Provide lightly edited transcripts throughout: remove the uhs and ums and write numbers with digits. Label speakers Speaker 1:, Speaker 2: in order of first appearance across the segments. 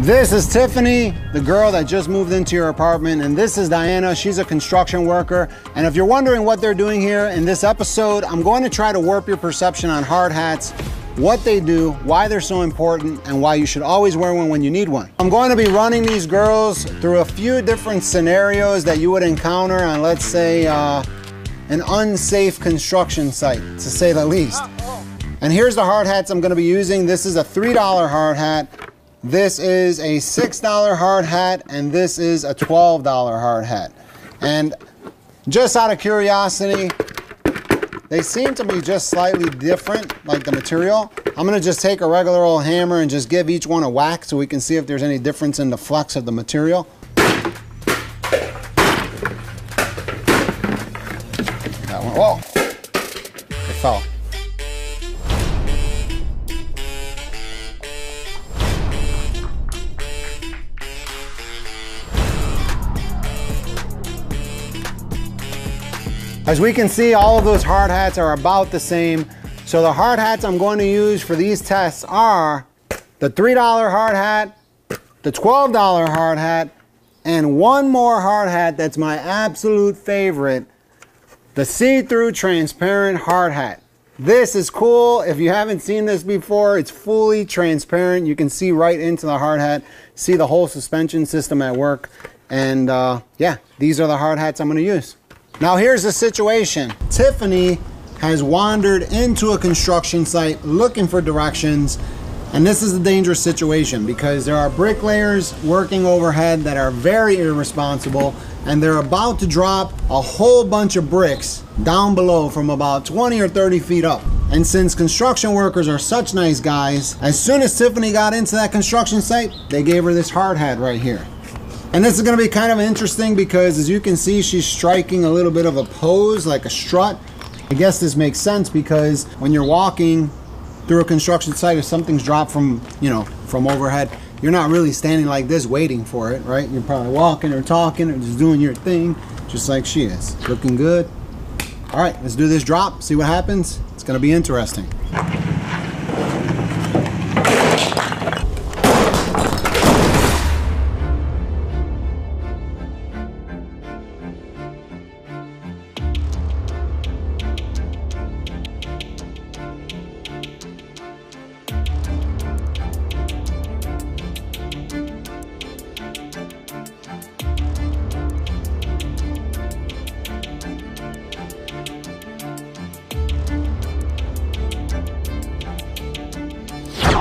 Speaker 1: This is Tiffany, the girl that just moved into your apartment, and this is Diana. She's a construction worker. And if you're wondering what they're doing here in this episode, I'm going to try to warp your perception on hard hats, what they do, why they're so important, and why you should always wear one when you need one. I'm going to be running these girls through a few different scenarios that you would encounter on, let's say, an unsafe construction site, to say the least. And here's the hard hats I'm going to be using. This is a $3 hard hat. This is a $6 hard hat, and this is a $12 hard hat. And just out of curiosity, they seem to be just slightly different, like the material. I'm gonna just take a regular old hammer and just give each one a whack so we can see if there's any difference in the flex of the material. That one, whoa, it fell. As we can see, all of those hard hats are about the same. So the hard hats I'm going to use for these tests are the $3 hard hat, the $12 hard hat, and one more hard hat that's my absolute favorite, the see-through transparent hard hat. This is cool. If you haven't seen this before, it's fully transparent. You can see right into the hard hat, see the whole suspension system at work. And yeah, these are the hard hats I'm going to use. Now here's the situation. Tiffany has wandered into a construction site looking for directions, and this is a dangerous situation because there are bricklayers working overhead that are very irresponsible, and they're about to drop a whole bunch of bricks down below from about 20 or 30 feet up. And since construction workers are such nice guys, as soon as Tiffany got into that construction site, they gave her this hard hat right here. And this is going to be kind of interesting because, as you can see, she's striking a little bit of a pose, like a strut. I guess this makes sense because when you're walking through a construction site, if something's dropped from, from overhead, you're not really standing like this waiting for it, right? You're probably walking or talking or just doing your thing, just like she is. Looking good. All right, let's do this drop, see what happens. It's going to be interesting.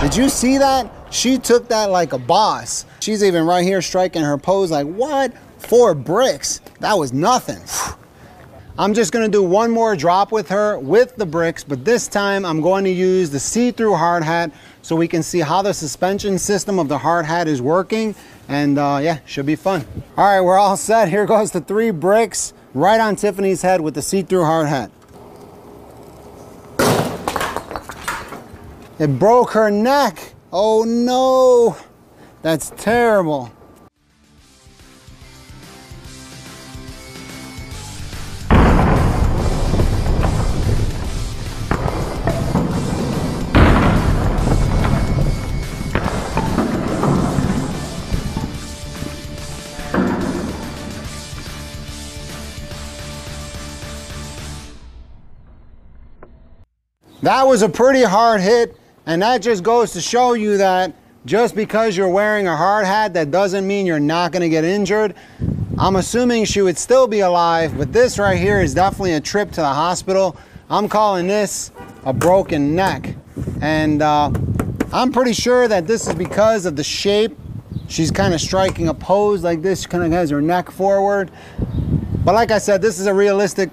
Speaker 1: Did you see that? She took that like a boss. She's even right here striking her pose like, what? 4 bricks? That was nothing. I'm just gonna do one more drop with her with the bricks, but this time I'm going to use the see-through hard hat so we can see how the suspension system of the hard hat is working. And yeah, should be fun. All right, we're all set. Here goes the 3 bricks right on Tiffany's head with the see-through hard hat. It broke her neck. Oh no, that's terrible. That was a pretty hard hit. And that just goes to show you that just because you're wearing a hard hat, that doesn't mean you're not going to get injured. I'm assuming she would still be alive, but this right here is definitely a trip to the hospital. I'm calling this a broken neck. And I'm pretty sure that this is because of the shape. She's kind of striking a pose like this. She kind of has her neck forward. But like I said, this is a realistic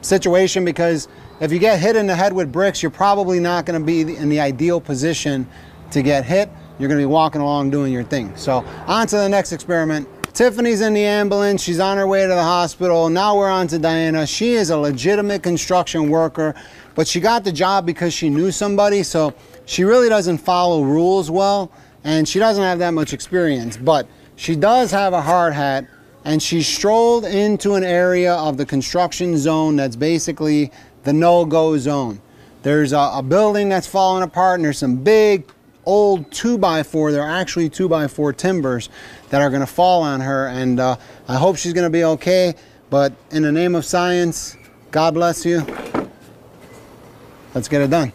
Speaker 1: situation because if you get hit in the head with bricks, you're probably not going to be in the ideal position to get hit. You're going to be walking along doing your thing. So on to the next experiment. Tiffany's in the ambulance. She's on her way to the hospital. Now we're on to Diana. She is a legitimate construction worker, but she got the job because she knew somebody. So she really doesn't follow rules well, and she doesn't have that much experience. But she does have a hard hat, and she strolled into an area of the construction zone that's basically the no-go zone. There's a building that's falling apart, and there's some big old 2x4. They're actually 2x4 timbers that are gonna fall on her, and I hope she's gonna be okay, but in the name of science, God bless you. Let's get it done.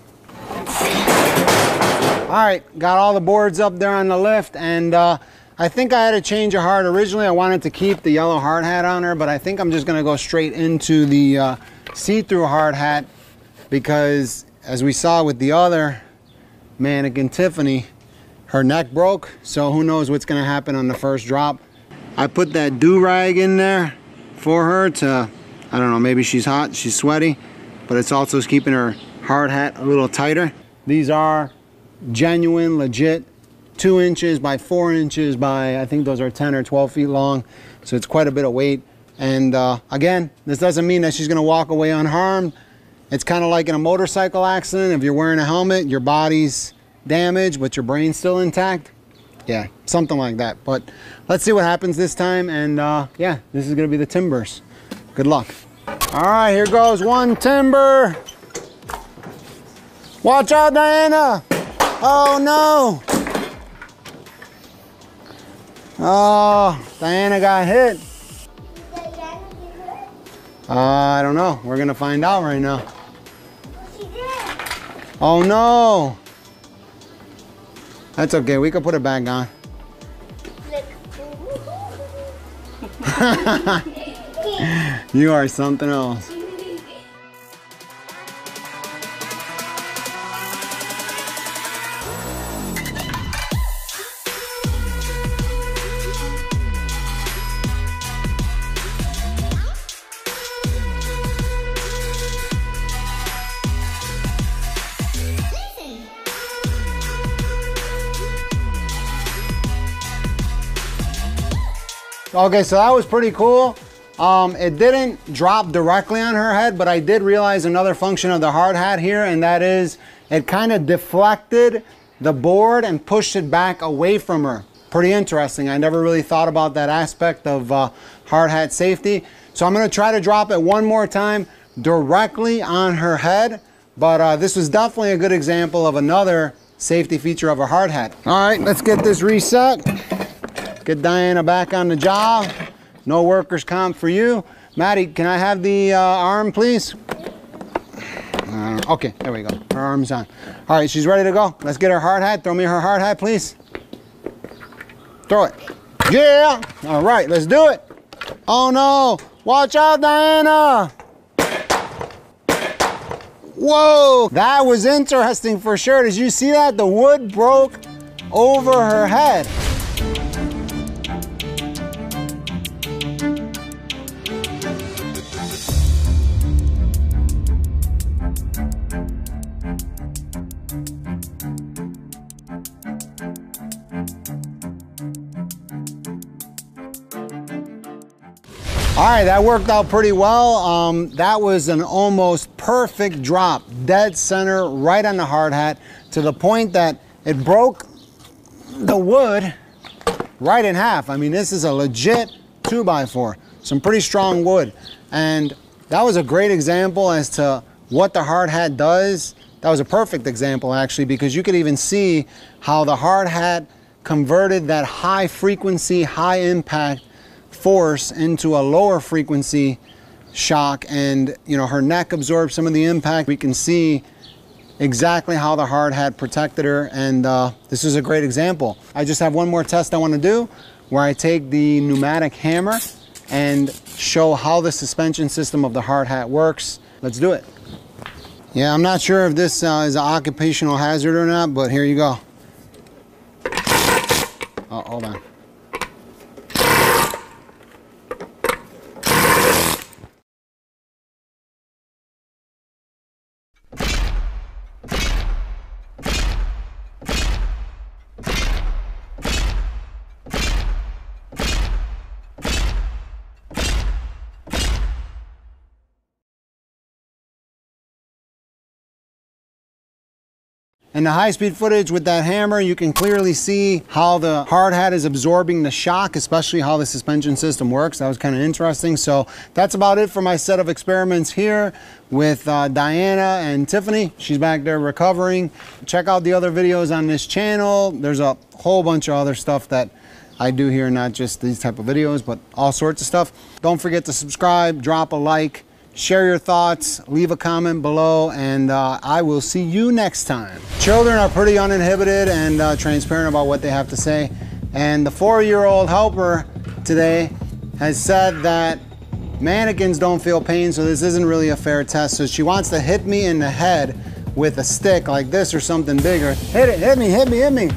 Speaker 1: All right, got all the boards up there on the lift, and I think I had to change a heart. Originally, I wanted to keep the yellow hard hat on her, but I think I'm just gonna go straight into the see-through hard hat, because as we saw with the other mannequin, Tiffany, her neck broke, so who knows what's gonna happen on the first drop. I put that do-rag in there for her to, I don't know, maybe she's hot, she's sweaty, but it's also keeping her hard hat a little tighter. These are genuine, legit 2 inches by 4 inches by, I think those are 10 or 12 feet long, so it's quite a bit of weight. And again, this doesn't mean that she's gonna walk away unharmed. It's kind of like in a motorcycle accident. If you're wearing a helmet, your body's damaged, but your brain's still intact. Yeah, something like that. But let's see what happens this time. And yeah, this is gonna be the timbers. Good luck. All right, here goes one timber. Watch out, Diana. Oh no. Oh, Diana got hit. I don't know. We're gonna find out right now. Oh no. That's okay. We can put it back on. You are something else. Okay, so that was pretty cool. It didn't drop directly on her head, but I did realize another function of the hard hat here, and that is it kind of deflected the board and pushed it back away from her. Pretty interesting. I never really thought about that aspect of hard hat safety. So I'm gonna try to drop it one more time directly on her head, but this was definitely a good example of another safety feature of a hard hat. All right, let's get this reset. Get Diana back on the job. No workers' comp for you. Maddie, can I have the arm, please? Okay, there we go. Her arm's on. All right, she's ready to go. Let's get her hard hat. Throw me her hard hat, please. Throw it. Yeah! All right, let's do it. Oh no! Watch out, Diana! Whoa! That was interesting for sure. Did you see that? The wood broke over her head. All right, that worked out pretty well. That was an almost perfect drop, dead center, right on the hard hat, to the point that it broke the wood right in half. I mean, this is a legit 2x4, some pretty strong wood. And that was a great example as to what the hard hat does. That was a perfect example, actually, because you could even see how the hard hat converted that high frequency, high impact force into a lower frequency shock, and you know, her neck absorbed some of the impact. We can see exactly how the hard hat protected her, and this is a great example. I just have one more test I want to do where I take the pneumatic hammer and show how the suspension system of the hard hat works. Let's do it. Yeah, I'm not sure if this is an occupational hazard or not, but here you go. Oh, hold on. In the high-speed footage with that hammer, you can clearly see how the hard hat is absorbing the shock, especially how the suspension system works. That was kind of interesting. So that's about it for my set of experiments here with Diana and Tiffany. She's back there recovering. Check out the other videos on this channel. There's a whole bunch of other stuff that I do here, not just these type of videos, but all sorts of stuff. Don't forget to subscribe, drop a like, share your thoughts, leave a comment below, and I will see you next time. Children are pretty uninhibited and transparent about what they have to say. And the 4-year-old helper today has said that mannequins don't feel pain, so this isn't really a fair test. So she wants to hit me in the head with a stick like this or something bigger. Hit it, hit me, hit me, hit me.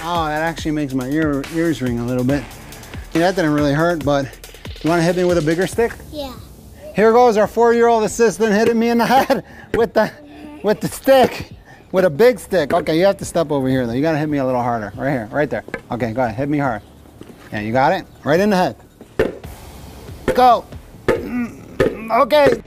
Speaker 1: Oh, that actually makes my ears ring a little bit. Yeah, that didn't really hurt, but you want to hit me with a bigger stick?
Speaker 2: Yeah.
Speaker 1: Here goes our 4-year-old assistant hitting me in the head with the stick, with a big stick. Okay, you have to step over here though. You got to hit me a little harder. Right here, right there. Okay, go ahead, hit me hard. Yeah, you got it? Right in the head. Go. Okay.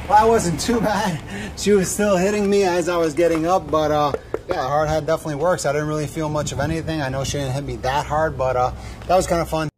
Speaker 1: That wasn't too bad. She was still hitting me as I was getting up, but yeah, the hard hat definitely works. I didn't really feel much of anything. I know she didn't hit me that hard, but that was kind of fun.